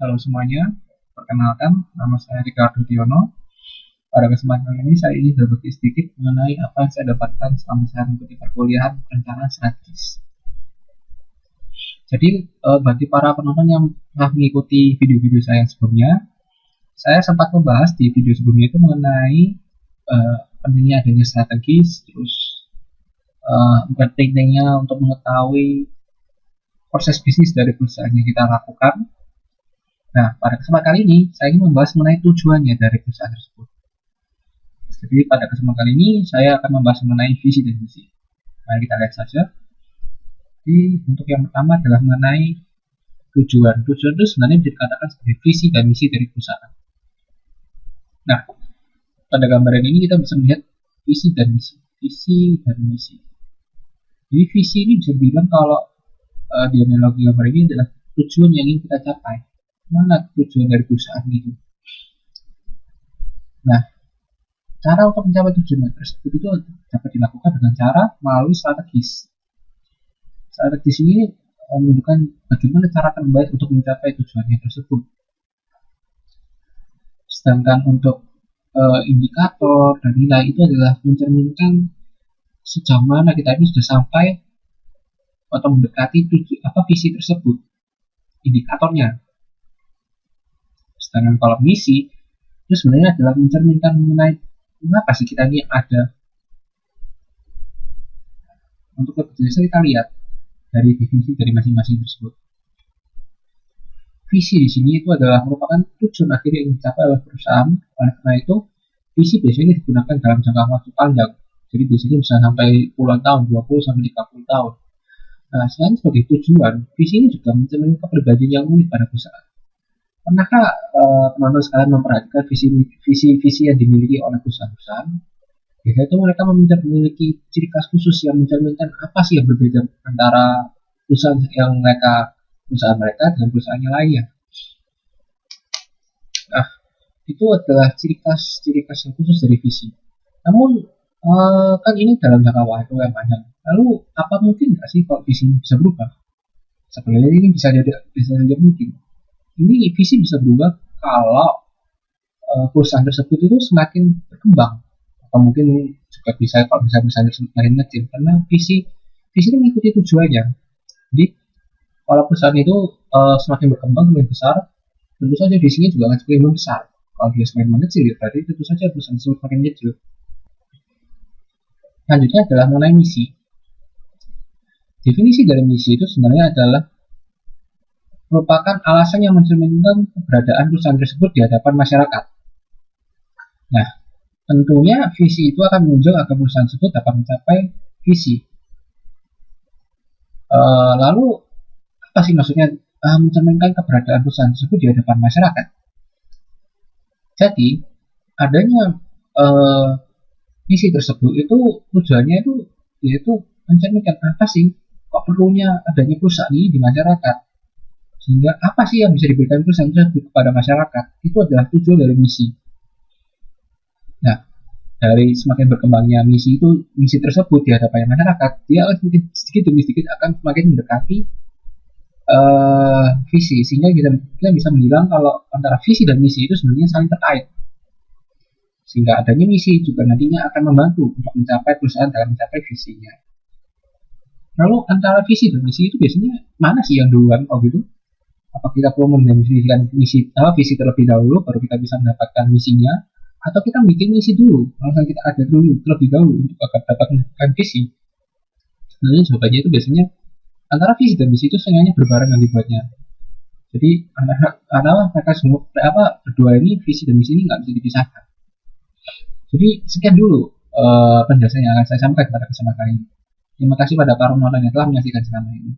Halo semuanya, perkenalkan nama saya Ricardo Diono. Pada kesempatan kali ini saya ingin berbagi sedikit mengenai apa yang saya dapatkan selama saya mengikuti perkuliahan perencanaan strategis. Jadi bagi para penonton yang telah mengikuti video-video saya sebelumnya, saya sempat membahas di video sebelumnya itu mengenai pentingnya adanya strategis, terus pentingnya untuk mengetahui proses bisnis dari perusahaan yang kita lakukan. Nah, pada kesempatan kali ini, saya ingin membahas mengenai tujuannya dari perusahaan tersebut. Jadi, pada kesempatan kali ini, saya akan membahas mengenai visi dan misi. Mari kita lihat saja. Jadi, untuk yang pertama adalah mengenai tujuan. Tujuan itu sebenarnya dikatakan sebagai visi dan misi dari perusahaan. Nah, pada gambaran ini kita bisa melihat visi dan misi. Visi dan misi. Jadi, visi ini bisa dibilang kalau di analogi gambar ini adalah tujuan yang ingin kita capai. Mana tujuan dari perusahaan itu? Nah, cara untuk mencapai tujuan tersebut itu dapat dilakukan dengan cara melalui strategis. Strategis ini menunjukkan bagaimana cara terbaik untuk mencapai tujuannya tersebut. Sedangkan untuk indikator dan nilai itu adalah mencerminkan sejauh mana kita ini sudah sampai atau mendekati visi tersebut, indikatornya. Sedangkan kalau misi itu sebenarnya adalah mencerminkan mengenai mengapa sih kita ini ada. Untuk lebih jelas kita lihat dari definisi dari masing-masing tersebut. Visi di sini itu adalah merupakan tujuan akhir yang dicapai oleh perusahaan. Oleh karena itu, visi biasanya digunakan dalam jangka waktu panjang. Jadi biasanya bisa sampai puluhan tahun, 20 sampai 30 tahun. Nah, selain sebagai tujuan, visi ini juga mencerminkan kepribadian yang unik pada perusahaan. Pernahkah teman-teman sekalian memperhatikan visi yang dimiliki oleh perusahaan-perusahaan? Biasanya itu mereka memiliki ciri khas khusus yang mencerminkan apa sih yang berbeda antara perusahaan mereka dengan perusahaan yang lainnya. Nah, itu adalah ciri khas yang khusus dari visi. Namun kan ini dalam jangka waktu yang panjang. Lalu apa mungkin nggak sih kalau visi bisa berubah? Sebenarnya ini bisa jadi mungkin. Ini visi bisa berubah kalau perusahaan tersebut itu semakin berkembang, atau mungkin juga bisa kalau perusahaan tersebut semakin kecil, karena visi itu mengikuti tujuannya. Jadi kalau perusahaan itu semakin berkembang semakin besar, tentu saja visinya juga akan semakin besar. Kalau dia semakin mengecil, berarti tentu saja perusahaan tersebut semakin kecil. Selanjutnya adalah mengenai misi. Definisi dari misi itu sebenarnya adalah merupakan alasan yang mencerminkan keberadaan perusahaan tersebut di hadapan masyarakat. Nah, tentunya visi itu akan menunjang agar perusahaan tersebut dapat mencapai visi. Lalu, apa sih maksudnya mencerminkan keberadaan perusahaan tersebut di hadapan masyarakat? Jadi, adanya visi tersebut itu tujuannya itu yaitu mencerminkan apa sih kok perlunya adanya perusahaan ini di masyarakat, sehingga apa sih yang bisa diberikan perusahaan tersebut kepada masyarakat. Itu adalah tujuan dari misi. Nah, dari semakin berkembangnya misi tersebut di hadapan masyarakat, dia akan sedikit demi sedikit akan semakin mendekati visi, sehingga kita bisa bilang kalau antara visi dan misi itu sebenarnya saling terkait. Sehingga adanya misi juga nantinya akan membantu untuk mencapai perusahaan dalam mencapai visinya. Lalu antara visi dan misi itu biasanya mana sih yang duluan kalau gitu? Apa kita perlu mendefinisikan visi terlebih dahulu baru kita bisa mendapatkan misinya, atau kita bikin misi dulu langsung kita ada dulu terlebih dahulu untuk agar dapat mendapatkan visi? Sebenarnya jawabannya itu biasanya antara visi dan misi itu sebenarnya berbarengan dibuatnya. Jadi mereka semua berdua ini, visi dan misi ini nggak bisa dipisahkan. Jadi sekian dulu penjelasan yang akan saya sampaikan pada kesempatan kali ini. Terima kasih pada para penonton yang telah menyaksikan selama ini.